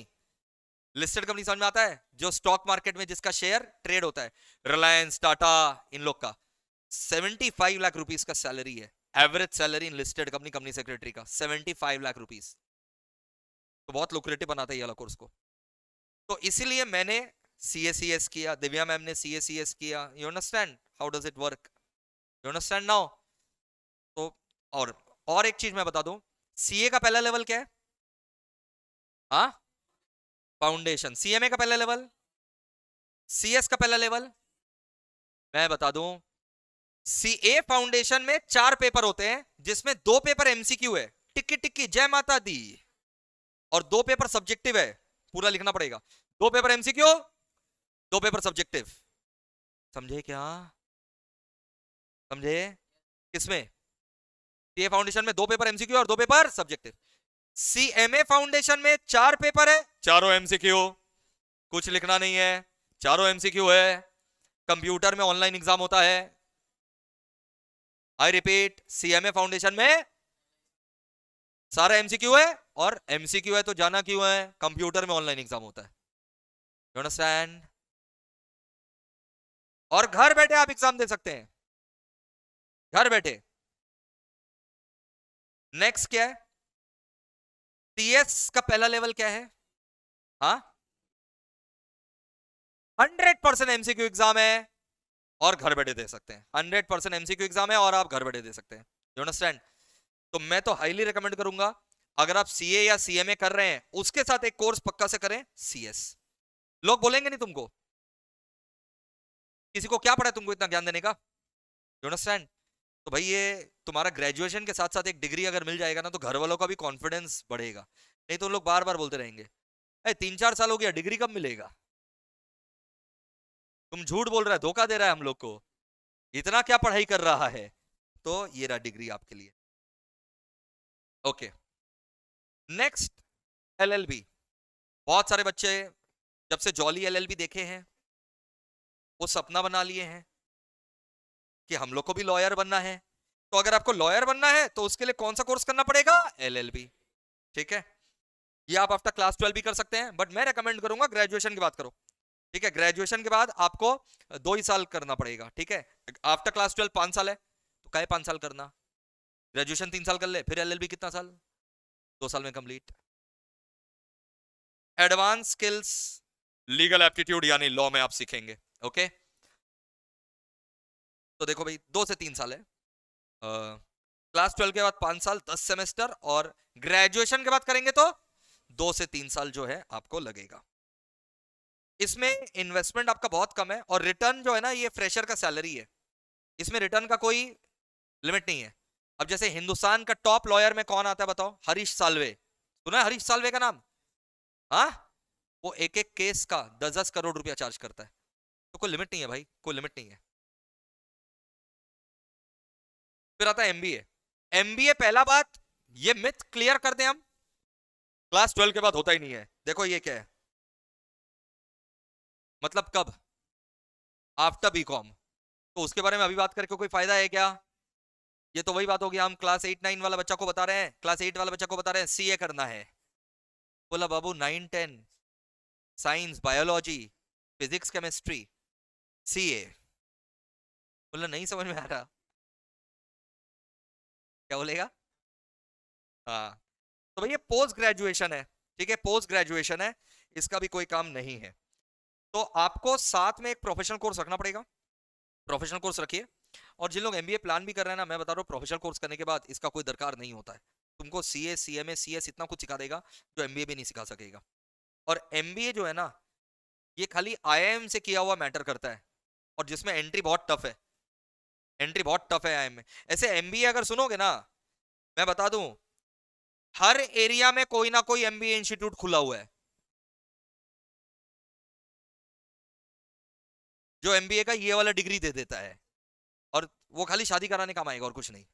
लिस्टेड कंपनी समझ में आता है, जो स्टॉक मार्केट में जिसका शेयर ट्रेड होता है, रिलायंस, टाटा, इन लोग का 75 लाख रुपीस का सैलरी है, average salary in listed company, company secretary का 75 लाख रुपीस, तो बहुत लुक्रेटिव बनाता है ये वाला कोर्स को। तो इसीलिए मैंने सीएसीएस किया, दिव्या मैम ने सीएसीएस किया। You understand how does it work? You understand now? तो और एक चीज मैं बता दूं, सीए का पहला लेवल क्या है? हाँ, फाउंडेशन। सीएमए का पहला लेवल, सीएस का पहला लेवल मैं बता दूं, सीए फाउंडेशन में 4 पेपर होते हैं, जिसमें 2 पेपर एमसीक्यू है, टिक्की टिक्की जय माता दी, और 2 पेपर सब्जेक्टिव है, पूरा लिखना पड़ेगा। 2 पेपर एमसीक्यू, 2 पेपर सब्जेक्टिव। समझे क्या? समझे? किसमें? सीए फाउंडेशन में 2 पेपर एमसीक्यू और 2 पेपर सब्जेक्टिव। सीएमए फाउंडेशन में 4 पेपर है, चारों एमसीक्यू, कुछ लिखना नहीं है, चारों एमसीक्यू है, कंप्यूटर में ऑनलाइन एग्जाम होता है। आई रिपीट, सीएमए फाउंडेशन में सारा एमसीक्यू है, और एमसीक्यू है तो जाना क्यों है, कंप्यूटर में ऑनलाइन एग्जाम होता है। You understand? और घर बैठे आप एग्जाम दे सकते हैं, घर बैठे। नेक्स्ट क्या है? सीएस का पहला लेवल क्या है? हाँ, 100% एमसीक्यू एग्जाम है, और घर बैठे दे सकते हैं। 100% एमसीक्यू एग्जाम है और आप घर बैठे दे सकते हैं। You understand? तो मैं तो हाईली रिकमेंड करूंगा, अगर आप सीए या सीएमए कर रहे हैं, उसके साथ एक कोर्स पक्का से करें, सीएस। लोग बोलेंगे नहीं तुमको, किसी को क्या पड़ा तुमको इतना ज्ञान देने का? You understand? तो भाई ये तुम्हारा ग्रेजुएशन के साथ साथ एक डिग्री अगर मिल जाएगा ना, तो घर वालों का भी कॉन्फिडेंस बढ़ेगा। नहीं तो उन लोग बार बार बोलते रहेंगे, 3-4 साल हो गया, डिग्री कब मिलेगा? तुम झूठ बोल रहा है, धोखा दे रहा है हम लोग को, इतना क्या पढ़ाई कर रहा है? तो ये रहा डिग्री आपके लिए। Okay, next LLB. बहुत सारे बच्चे जब से जॉली एलएलबी देखे हैं, वो सपना बना लिए हैं कि हम लोग को भी लॉयर बनना है। तो अगर आपको लॉयर बनना है तो उसके लिए कौन सा कोर्स करना पड़ेगा? एलएलबी। ठीक है, ये आप आफ्टर क्लास 12 भी कर सकते हैं, बट मैं रेकमेंड करूंगा ग्रेजुएशन की बात करो। ठीक है, ग्रेजुएशन के बाद आपको 2 ही साल करना पड़ेगा। ठीक है, आफ्टर क्लास 12 5 साल है, तो काहे 5 साल करना, ग्रेजुएशन 3 साल कर ले, फिर एलएलबी कितना साल? 2 साल में complete. Advance skills, legal aptitude यानी लॉ में आप सीखेंगे। ओके, तो देखो भाई 2 से 3 साल है, क्लास 12 के बाद 5 साल 10 सेमेस्टर, और ग्रेजुएशन के बाद करेंगे तो 2 से 3 साल जो है आपको लगेगा। इसमें इन्वेस्टमेंट आपका बहुत कम है, और रिटर्न जो है ना, ये फ्रेशर का सैलरी है, इसमें रिटर्न का कोई लिमिट नहीं है। अब जैसे हिंदुस्तान का टॉप लॉयर में कौन आता है बताओ? हरीश साल्वे, सुना है हरीश साल्वे का नाम? हाँ, वो एक एक केस का 10-10 करोड़ रुपया चार्ज करता है, तो कोई लिमिट नहीं है भाई, कोई लिमिट नहीं है। फिर आता है एमबीए। एमबीए, पहला बात ये मिथ क्लियर कर दें हम, क्लास 12 के बाद होता ही नहीं है। देखो ये क्या है, मतलब कब? After BCom. तो उसके बारे में अभी बात करके कोई फायदा है क्या? ये तो वही बात होगी, हम क्लास 8-9 वाला बच्चा को बता रहे हैं, क्लास 8 वाला बच्चा को बता रहे हैं सीए करना है, बोला बाबू 9-10 science, biology, physics, chemistry, CA, बोला नहीं समझ में आ रहा, क्या बोलेगा? हाँ, तो भैया पोस्ट ग्रेजुएशन है। ठीक है, पोस्ट ग्रेजुएशन है, इसका भी कोई काम नहीं है। तो आपको साथ में एक प्रोफेशनल कोर्स रखना पड़ेगा, प्रोफेशनल कोर्स रखिए। और जिन लोग एमबीए प्लान भी कर रहे हैं ना, मैं बता रहा हूँ प्रोफेशनल कोर्स करने के बाद इसका कोई दरकार नहीं होता है। तुमको सीए, सीएमए, सीएस इतना कुछ सिखा देगा जो एमबीए भी नहीं सिखा सकेगा। और एमबीए जो है ना, ये खाली आईआईएम से किया हुआ मैटर करता है, और जिसमें एंट्री बहुत टफ है, एंट्री बहुत टफ है आईआईएम में। ऐसे एमबीए अगर सुनोगे ना, मैं बता दूं, हर एरिया में कोई ना कोई एमबीए इंस्टीट्यूट खुला हुआ है जो एमबीए का ये वाला डिग्री दे देता है, और वो खाली शादी कराने काम आएगा और कुछ नहीं।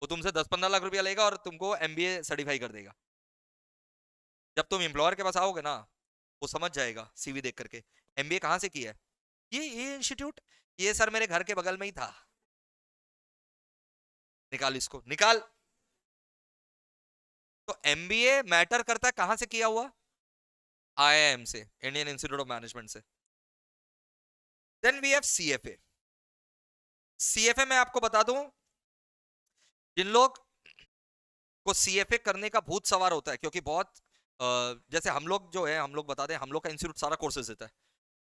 वो तुमसे 10-15 लाख रुपया लेगा और तुमको एमबीए सर्टिफाई कर देगा। जब तुम एम्प्लॉयर के पास आओगे ना, वो समझ जाएगा सीवी देख करके, एमबीए कहाँ से किया है, ये इंस्टीट्यूट, ये सर मेरे घर के बगल में ही था, निकाल इसको निकाल। तो एमबीए मैटर करता है कहां से किया हुआ, आईआईएम से, इंडियन इंस्टीट्यूट ऑफ मैनेजमेंट से। Then we have CFA. CFA में आपको बता दूं, जिन लोग को सीएफए करने का भूत सवार होता है, क्योंकि बहुत जैसे हम लोग जो है, हम लोग बता दें, हम लोग का इंस्टीट्यूट सारा कोर्सेज देता है,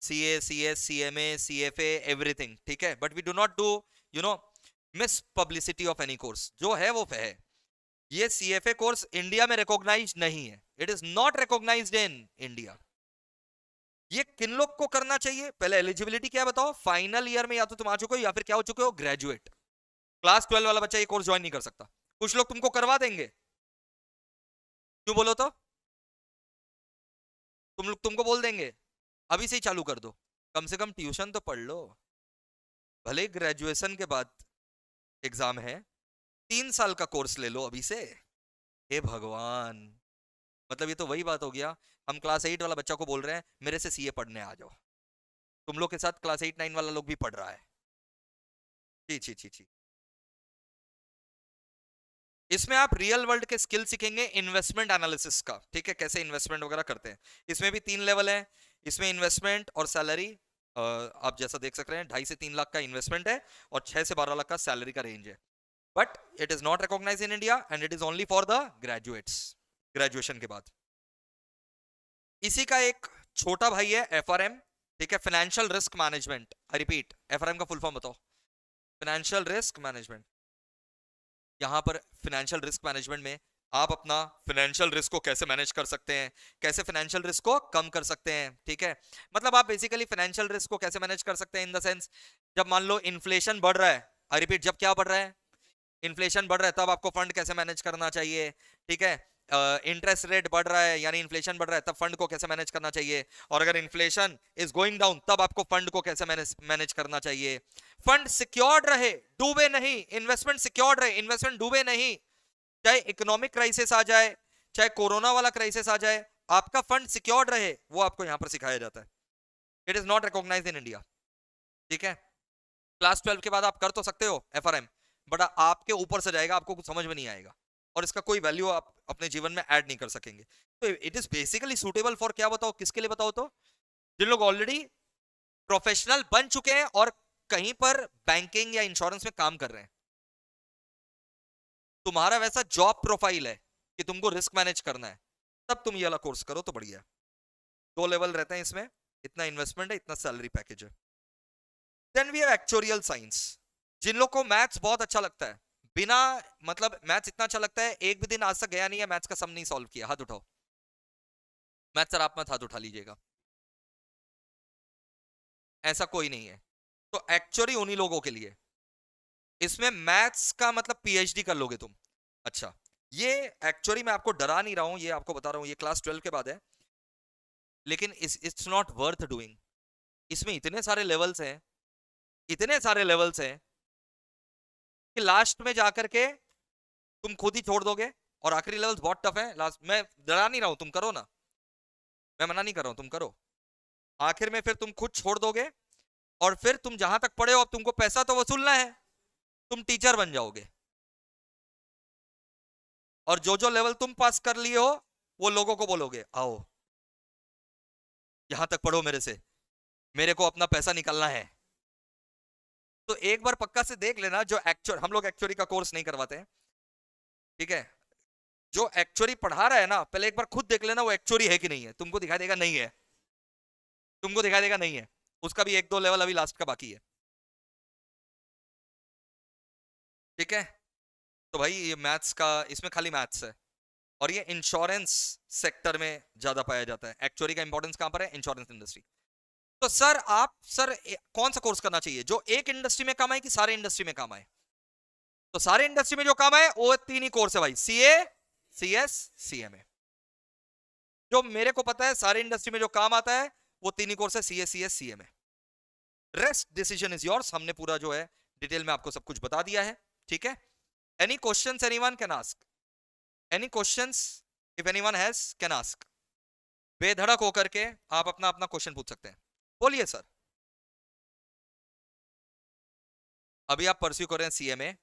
CA, CS, CMA, CFA, everything, ठीक है, but we do not do you know miss publicity of any course, जो है वो है। ये सीएफए कोर्स इंडिया में रिकॉग्नाइज नहीं है, it is not recognised in India. ये किन लोग को करना चाहिए, पहले एलिजिबिलिटी क्या है बताओ, फाइनल ईयर में या तो तुम आ चुके हो या फिर क्या हो चुके हो, ग्रेजुएट। क्लास 12 वाला बच्चा ये कोर्स ज्वाइन नहीं कर सकता। कुछ लोग तुमको करवा देंगे, क्यों बोलो तो, तुमको बोल देंगे अभी से ही चालू कर दो, कम से कम ट्यूशन तो पढ़ लो, भले ग्रेजुएशन के बाद एग्जाम है, 3 साल का कोर्स ले लो अभी से। हे भगवान, मतलब ये तो वही बात हो गया, हम क्लास 8 वाला बच्चा को बोल रहे हैं मेरे से सीए पढ़ने आ जाओ, तुम लोग के साथ क्लास 8-9 वाला लोग भी पढ़ रहा है। जी जी जी जी। इसमें आप रियल वर्ल्ड के स्किल सीखेंगे, इन्वेस्टमेंट एनालिसिस का, ठीक है, कैसे इन्वेस्टमेंट वगैरह करते हैं। इसमें भी 3 लेवल है, इसमें इन्वेस्टमेंट और सैलरी, आप जैसा देख सकते हैं 2.5 से 3 लाख का इन्वेस्टमेंट है और 6 से 12 लाख का सैलरी का रेंज है, but it is not recognise in India and it is only for the graduates, graduation के बाद। इसी का एक छोटा भाई है एफआरएम, ठीक है, financial risk management. I repeat, FRM का फुल फॉर्म बताओ, फाइनेंशियल रिस्क मैनेजमेंट। यहाँ पर फाइनेंशियल रिस्क मैनेजमेंट में आप अपना फाइनेंशियल रिस्क को कैसे मैनेज कर सकते हैं, कैसे फाइनेंशियल रिस्क को कम कर सकते हैं, ठीक है, मतलब आप बेसिकली फाइनेंशियल रिस्क को कैसे मैनेज कर सकते हैं इन द सेंस, जब मान लो इन्फ्लेशन बढ़ रहा है, आई रिपीट, जब क्या बढ़ रहा है, इन्फ्लेशन बढ़ रहा है, तब आपको फंड कैसे मैनेज करना चाहिए, ठीक है, इंटरेस्ट रेट बढ़ रहा है यानी इन्फ्लेशन बढ़ रहा है, तब फंड को कैसे मैनेज करना चाहिए, और अगर इन्फ्लेशन इज गोइंग डाउन तब आपको फंड को कैसे मैनेज करना चाहिए। फंड सिक्योर्ड रहे, डूबे नहीं, इन्वेस्टमेंट सिक्योर्ड रहे, इन्वेस्टमेंट डूबे नहीं, चाहे इकोनॉमिक क्राइसिस आ जाए, चाहे कोरोना वाला क्राइसिस आ जाए, आपका फंड सिक्योर्ड रहे, वो आपको यहां पर सिखाया जाता है। It is not recognised in India, ठीक है। क्लास 12 के बाद आप कर तो सकते हो एफआरएम, बट आपके ऊपर से जाएगा, आपको कुछ समझ में नहीं आएगा और इसका कोई वैल्यू आप अपने जीवन में ऐड नहीं कर सकेंगे। तो it is basically suitable for, क्या बताओ किसके लिए बताओ तो, जिन लोग ऑलरेडी प्रोफेशनल बन चुके हैं और कहीं पर बैंकिंग या इंश्योरेंस में काम कर रहे हैं, तुम्हारा वैसा जॉब प्रोफाइल है कि तुमको रिस्क मैनेज करना है, तब तुम ये वाला कोर्स करो तो बढ़िया। 2 लेवल रहते हैं इसमें, इतना इन्वेस्टमेंट है, इतना सैलरी पैकेज है। Then we have actuarial science. जिन लोग को मैथ्स बहुत अच्छा लगता है, बिना मतलब मैथ्स इतना अच्छा लगता है, एक भी दिन आज तक गया नहीं है मैथ्स का सम नहीं सॉल्व किया, हाथ उठाओ। मैथ्स सर आप मत हाथ उठा लीजिएगा, ऐसा कोई नहीं है। तो एक्चुअली उन्हीं लोगों के लिए, इसमें मैथ्स का मतलब पीएचडी कर लोगे तुम। अच्छा, ये एक्चुअली मैं आपको डरा नहीं रहा हूं, ये आपको बता रहा हूं, ये क्लास 12 के बाद है, लेकिन इट्स नॉट वर्थ डूइंग। इसमें इतने सारे लेवल्स हैं, इतने सारे लेवल्स हैं कि लास्ट में जाकर के तुम खुद ही छोड़ दोगे, और आखिरी लेवल्स बहुत टफ है। लास्ट मैं डरा नहीं रहा हूं, तुम करो ना, मैं मना नहीं कर रहा हूं, तुम करो, आखिर में फिर तुम खुद छोड़ दोगे, और फिर तुम जहां तक पढ़े हो, अब तुमको पैसा तो वसूलना है, तुम टीचर बन जाओगे, और जो जो लेवल तुम पास कर लिए हो वो लोगों को बोलोगे आओ यहां तक पढ़ो मेरे से, मेरे को अपना पैसा निकालना है। तो एक बार पक्का से देख लेना, जो एक्चुअल, हम लोग एक्चुअली का कोर्स नहीं करवाते हैं, ठीक है, जो एक्चुअली पढ़ा रहा है ना, पहले एक बार खुद देख लेना वो एक्चुअली है कि नहीं है, तुमको दिखाई देगा नहीं है, तुमको दिखाई देगा नहीं है, उसका भी 1-2 लेवल अभी लास्ट का बाकी है, ठीक है। तो भाई ये मैथ्स का, इसमें खाली मैथ्स है, और ये इंश्योरेंस सेक्टर में ज्यादा पाया जाता है। एक्चुअली का इंपॉर्टेंस कहां पर है? Insurance industry. तो सर आप सर कौन सा कोर्स करना चाहिए जो एक इंडस्ट्री में काम आए कि सारे इंडस्ट्री में काम आए? तो सारे इंडस्ट्री में जो काम आए वो तीन ही कोर्स है भाई, सीए, सीएस, सीएमए। जो मेरे को पता है सारे इंडस्ट्री में जो काम आता है वो तीन ही कोर्स है, CA, CS, CMA. Rest decision is yours. हमने पूरा जो है डिटेल में आपको सब कुछ बता दिया है, ठीक है? Any questions anyone can ask, any questions if anyone has can ask. बेधड़क होकर के आप अपना अपना क्वेश्चन पूछ सकते हैं, बोलिए सर। अभी आप परस्यू कर रहे हैं सीएमए,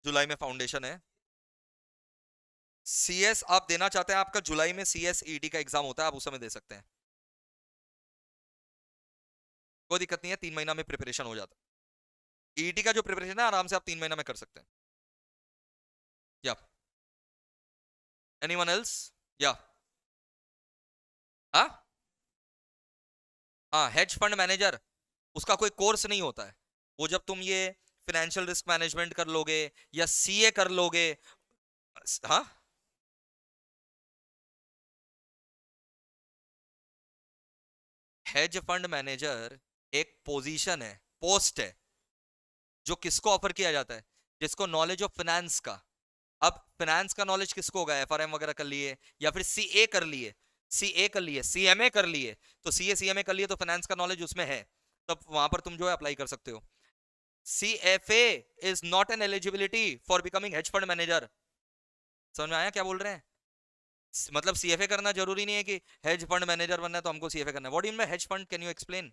जुलाई में फाउंडेशन है। सीएस आप देना चाहते हैं, आपका जुलाई में सीएस ईटी का एग्जाम होता है, आप उस समय दे सकते हैं, कोई दिक्कत नहीं है। 3 महीना में प्रिपरेशन हो जाता है। ईटी का जो प्रिपरेशन है आराम से आप 3 महीना में कर सकते हैं। या एनीवन एल्स? या हाँ हाँ, हेज फंड मैनेजर उसका कोई कोर्स नहीं होता है। वो जब तुम ये फाइनेंशियल रिस्क मैनेजमेंट कर लोगे या सीए कर लोगे, हाँ, हेज फंड मैनेजर एक पोजीशन है, पोस्ट है, जो किसको ऑफर किया जाता है? जिसको नॉलेज ऑफ फाइनेंस का। अब फाइनेंस का नॉलेज किसको होगा? एफआरएम वगैरह कर लिए या फिर सीए कर लिए, सीए कर लिए, सीएमए कर लिए। तो सीए सीएमए कर लिए तो फाइनेंस का नॉलेज उसमें है, तब वहां पर तुम जो है अप्लाई कर सकते हो। CFA is not an eligibility for becoming hedge fund manager. समझ में आया क्या बोल रहे हैं? मतलब सीएफए करना जरूरी नहीं है कि हेज फंड मैनेजर बनना है तो हमको सीएफए करना है। What do you mean by hedge fund? Can you explain?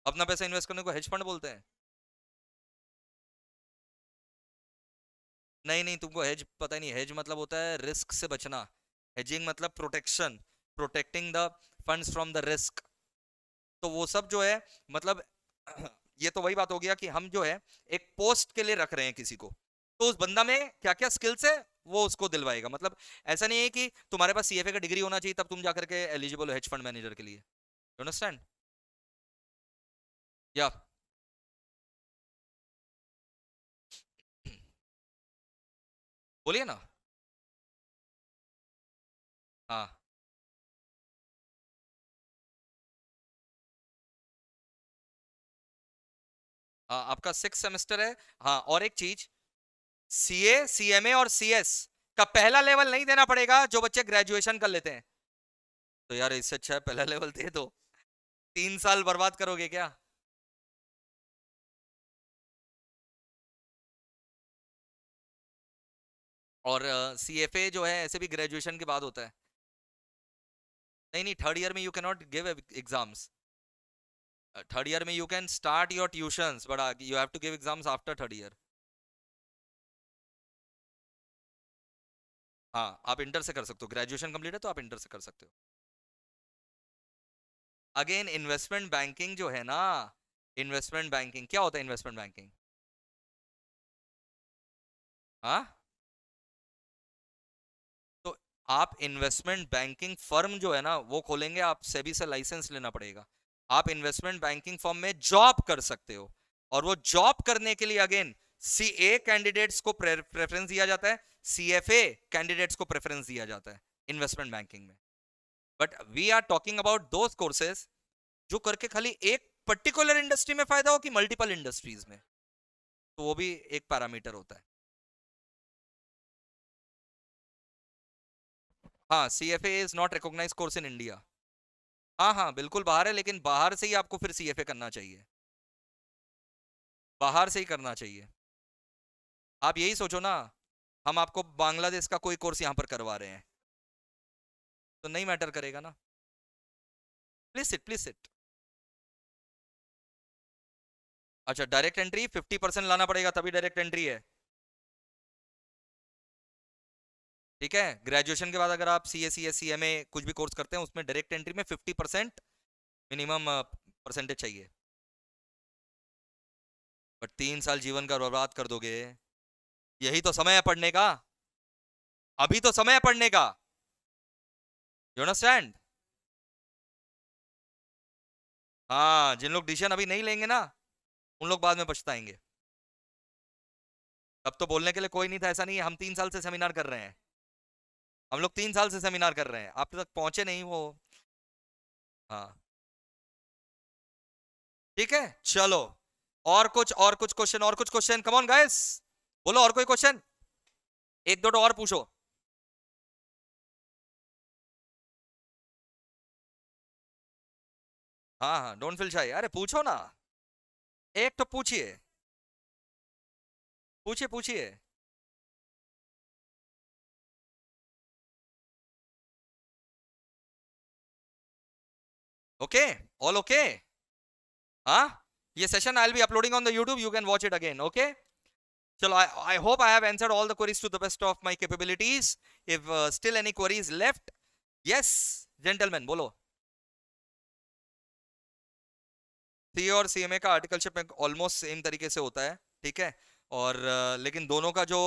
अपना पैसा इन्वेस्ट करने को हेज फंड बोलते हैं? नहीं नहीं, तुमको हेज पता ही नहीं। हेज मतलब होता है रिस्क से बचना। हेजिंग मतलब protection, protecting the funds from the risk. तो वो सब जो है मतलब ये तो वही बात हो गया कि हम जो है एक पोस्ट के लिए रख रहे हैं किसी को, तो उस बंदा में क्या क्या स्किल्स है वो उसको दिलवाएगा। मतलब ऐसा नहीं है कि तुम्हारे पास सीएफए का डिग्री होना चाहिए तब तुम जाकर के एलिजिबल हो हेज फंड मैनेजर के लिए। You understand? या बोलिए ना। हाँ हाँ, आपका 6 सेमेस्टर है। हाँ, और एक चीज, सीए, सीएमए और सीएस का पहला लेवल नहीं देना पड़ेगा जो बच्चे ग्रेजुएशन कर लेते हैं। तो यार इससे अच्छा है पहला लेवल दे दो। 3 साल बर्बाद करोगे क्या? और सीएफए जो है ऐसे भी ग्रेजुएशन के बाद होता है। नहीं नहीं, थर्ड ईयर में you can not give exams. Third year में you can start your tuitions but you have to give exams after third year. हाँ, आप इंटर से कर सकते हो, ग्रेजुएशन कंप्लीट है तो आप इंटर से कर सकते हो। अगेन इन्वेस्टमेंट बैंकिंग जो है ना, इन्वेस्टमेंट बैंकिंग क्या होता है? इन्वेस्टमेंट बैंकिंग, हाँ, तो आप इन्वेस्टमेंट बैंकिंग फर्म जो है ना वो खोलेंगे, आप सेबी से लाइसेंस लेना पड़ेगा। आप इन्वेस्टमेंट बैंकिंग फर्म में जॉब कर सकते हो, और वो जॉब करने के लिए अगेन सीए कैंडिडेट्स को प्रेफरेंस दिया जाता है, सीएफए कैंडिडेट्स को प्रेफरेंस दिया जाता है इन्वेस्टमेंट बैंकिंग में। But we are talking about those courses जो करके खाली एक पर्टिकुलर इंडस्ट्री में फायदा हो कि मल्टीपल इंडस्ट्रीज में, तो वो भी एक पैरामीटर होता है। हाँ, CFA is not recognise course in India. हाँ हाँ बिल्कुल बाहर है, लेकिन बाहर से ही आपको फिर सीएफए करना चाहिए, बाहर से ही करना चाहिए। आप यही सोचो ना, हम आपको बांग्लादेश का कोई कोर्स यहाँ पर करवा रहे हैं तो नहीं मैटर करेगा ना। Please sit, please sit. अच्छा, डायरेक्ट एंट्री 50% लाना पड़ेगा तभी डायरेक्ट एंट्री है, ठीक है? ग्रेजुएशन के बाद अगर आप C S C S C M A कुछ भी कोर्स करते हैं उसमें डायरेक्ट एंट्री में 50% मिनिमम परसेंटेज चाहिए। बट 3 साल जीवन का बर्बाद कर दोगे। यही तो समय है पढ़ने का, अभी तो समय है पढ़ने का। You understand? हाँ, जिन लोग डिसीजन अभी नहीं लेंगे ना उन लोग बाद में पछताएंगे। तब तो बोलने के लिए कोई नहीं था, ऐसा नहीं है। हम 3 साल से सेमिनार कर रहे हैं, हम लोग 3 साल से सेमिनार कर रहे हैं, आप तक पहुंचे नहीं वो। हाँ ठीक है चलो। और कुछ क्वेश्चन, और कुछ क्वेश्चन, कम ऑन गाइस, बोलो और कोई क्वेश्चन, एक दो तो और पूछो। हाँ हाँ, डोंट फील शाई, अरे पूछो ना, एक तो पूछिए, पूछिए पूछिए। Okay, all okay. हाँ, ये session I will be uploading on the YouTube, you can watch it again, okay. चलो, I hope I have answered all the queries to the best of my capabilities. If still any queries left, yes, gentlemen, बोलो। CA और CMA का articleship में almost same तरीके से होता है, ठीक है। और लेकिन दोनों का जो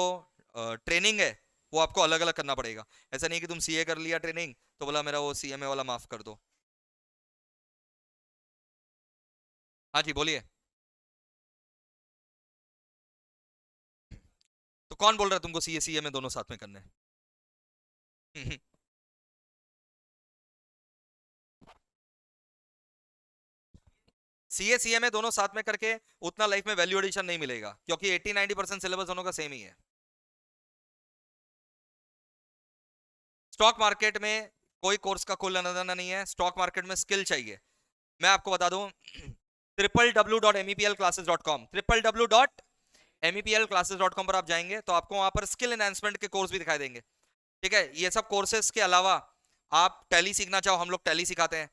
ट्रेनिंग है वो आपको अलग अलग करना पड़ेगा। ऐसा नहीं कि तुम सीए कर लिया ट्रेनिंग तो बोला मेरा वो सीएमए वाला माफ कर दो। हाँ जी बोलिए। तो कौन बोल रहा है तुमको सीए सीएमए दोनों साथ में करने? सीए सीएमए दोनों साथ में करके उतना लाइफ में वैल्यू एडिशन नहीं मिलेगा, क्योंकि 80-90% सिलेबस दोनों का सेम ही है। स्टॉक मार्केट में कोई कोर्स का कोई लेना देना नहीं है, स्टॉक मार्केट में स्किल चाहिए। मैं आपको बता दूं, www.mepl classes.com, www.mepl classes.com पर आप जाएंगे तो आपको वहां पर स्किल एनहांसमेंट के कोर्स भी दिखाई देंगे, ठीक है। ये सब कोर्सेज के अलावा आप टैली सीखना चाहो, हम लोग टैली सिखाते हैं,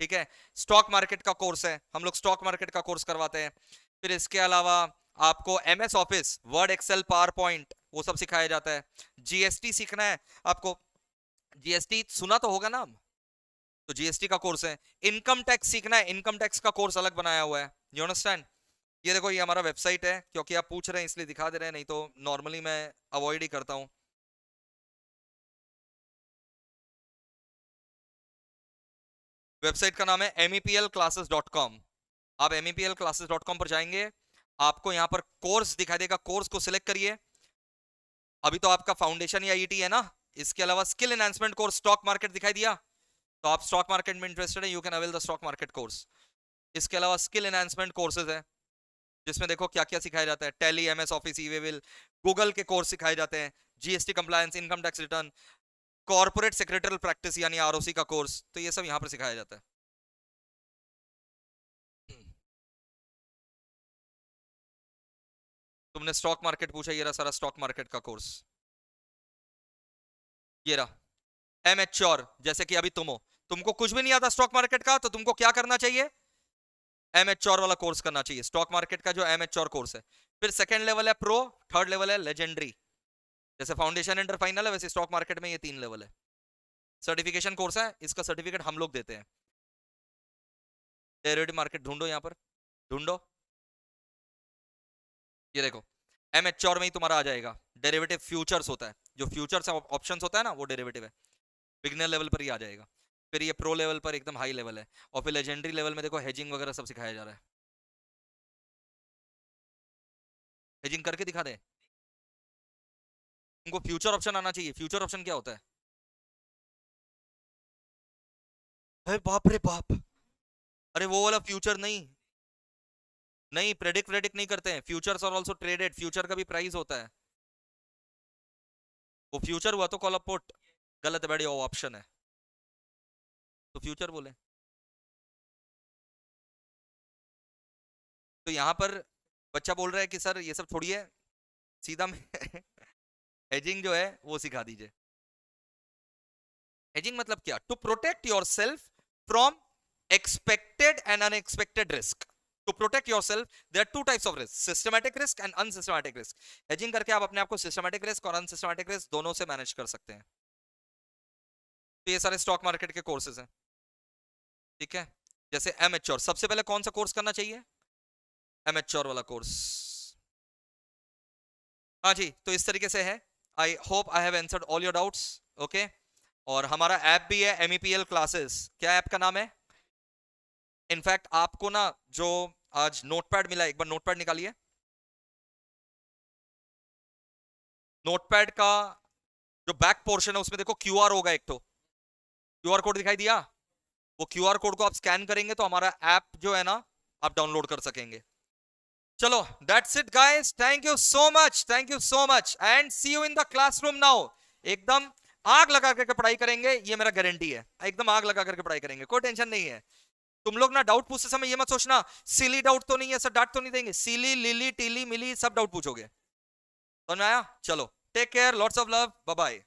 ठीक है। स्टॉक मार्केट का कोर्स है, हम लोग स्टॉक मार्केट का कोर्स करवाते हैं। फिर इसके अलावा आपको MS Office, Word, Excel, PowerPoint, वो सब सिखाया जाता है। जीएसटी सीखना है आपको, जीएसटी सुना तो होगा ना, तो जीएसटी का कोर्स है। इनकम टैक्स सीखना है, इनकम टैक्स का कोर्स अलग बनाया हुआ है, यू अंडरस्टैंड। ये देखो, ये हमारा वेबसाइट है, क्योंकि आप पूछ रहे हैं इसलिए दिखा दे रहे हैं, नहीं तो नॉर्मली मैं अवॉइड ही करता हूँ। वेबसाइट का नाम है mepl classes.com। आप mepl classes.com पर जाएंगे, आपको यहाँ पर कोर्स दिखाई देगा, कोर्स को सिलेक्ट करिए। अभी तो आपका फाउंडेशन या ईटी है ना, इसके अलावा skill enhancement course stock market दिखाई दिया, तो आप स्टॉक मार्केट में इंटरेस्टेड है, you can avail the stock market course. इसके अलावा स्किल एनहांसमेंट कोर्सेज है, जिसमें देखो क्या क्या सिखाया जाता है, टैली, एमएस ऑफिस, ईवेबिल, गूगल के कोर्स सिखाए जाते हैं, GST compliance, income tax return, corporate secretarial practice यानी आरओसी का कोर्स, तो ये सब यहाँ पर सिखाया जाता है। तुमने स्टॉक मार्केट पूछा, ये रहा सारा स्टॉक मार्केट का कोर्स, ये रहा। एमेच्योर, जैसे कि अभी तुम हो, तुमको कुछ भी नहीं आता स्टॉक मार्केट का, तो तुमको क्या करना चाहिए? एमेच्योर वाला कोर्स करना चाहिए, स्टॉक मार्केट का जो एमेच्योर कोर्स है। फिर सेकंड लेवल है प्रो, थर्ड लेवल है लेजेंडरी। जैसे फाउंडेशन, इंटर, फाइनल है, वैसे स्टॉक मार्केट में ये 3 लेवल है। सर्टिफिकेशन कोर्स है, इसका सर्टिफिकेट हम लोग देते हैं। डेरिवेटिव मार्केट ढूंढो, यहाँ पर ढूंढो, ये देखो, एमेच्योर में ही तुम्हारा आ जाएगा। डेरिवेटिव फ्यूचर्स होता है, जो फ्यूचर्स ऑप्शंस होता है ना, वो डेरिवेटिव है। बिगनर लेवल पर ही आ जाएगा। फिर ये प्रो लेवल पर एकदम हाई लेवल है, और फिर लेजेंडरी लेवल में देखो हेजिंग वगैरह सब सिखाया जा रहा है। हेजिंग करके दिखा दे, तुमको फ्यूचर ऑप्शन आना चाहिए। फ्यूचर ऑप्शन क्या होता है? अरे बाप रे बाप, अरे वो वाला फ्यूचर नहीं, नहीं, प्रेडिक्ट प्रेडिक्ट नहीं करते हैं, फ्यूचर्स और ऑल्सो ट्रेडेड, फ्यूचर का भी प्राइस होता है। वो फ्यूचर हुआ तो कॉल पुट, गलत है बैठी, वो ऑप्शन है, तो फ्यूचर बोले। तो यहाँ पर बच्चा बोल रहा है कि सर ये सब छोड़िए, सीधा हेजिंग जो है वो सिखा दीजिए। हेजिंग मतलब क्या? To protect yourself from expected and unexpected risk. To protect yourself, there are two types of risk, systematic risk and unsystematic risk. Hedging करके आप अपने आप को सिस्टमैटिक रिस्क और अनसिस्टमैटिक रिस्क दोनों से मैनेज कर सकते हैं। तो ये सारे स्टॉक मार्केट के कोर्सेज हैं, ठीक है। जैसे एमेच्योर, सबसे पहले कौन सा कोर्स करना चाहिए? एमेच्योर वाला कोर्स। हाँ जी, तो इस तरीके से है। I hope I have answered all your doubts, okay. और हमारा ऐप भी है एमईपीएल क्लासेस। क्या ऐप का नाम है? इनफैक्ट आपको ना, जो आज नोटपैड मिला, एक बार नोटपैड निकालिए, नोटपैड का जो बैक पोर्शन है उसमें देखो क्यूआर होगा, एक तो क्यूआर कोड दिखाई दिया, वो क्यूआर कोड को आप स्कैन करेंगे तो हमारा ऐप जो है ना आप डाउनलोड कर सकेंगे। चलो that's it guys, thank you so much and see you in the classroom now. एकदम आग लगा करके पढ़ाई करेंगे, ये मेरा गारंटी है, एकदम आग लगा करके पढ़ाई करेंगे, कोई टेंशन नहीं है। तुम लोग ना डाउट पूछते समय ये मत सोचना सिली डाउट तो नहीं है, सर डांट तो नहीं देंगे, सिली लिली टीली मिली सब डाउट पूछोगे। समझ में आया? चलो take care, lots of love, bye bye.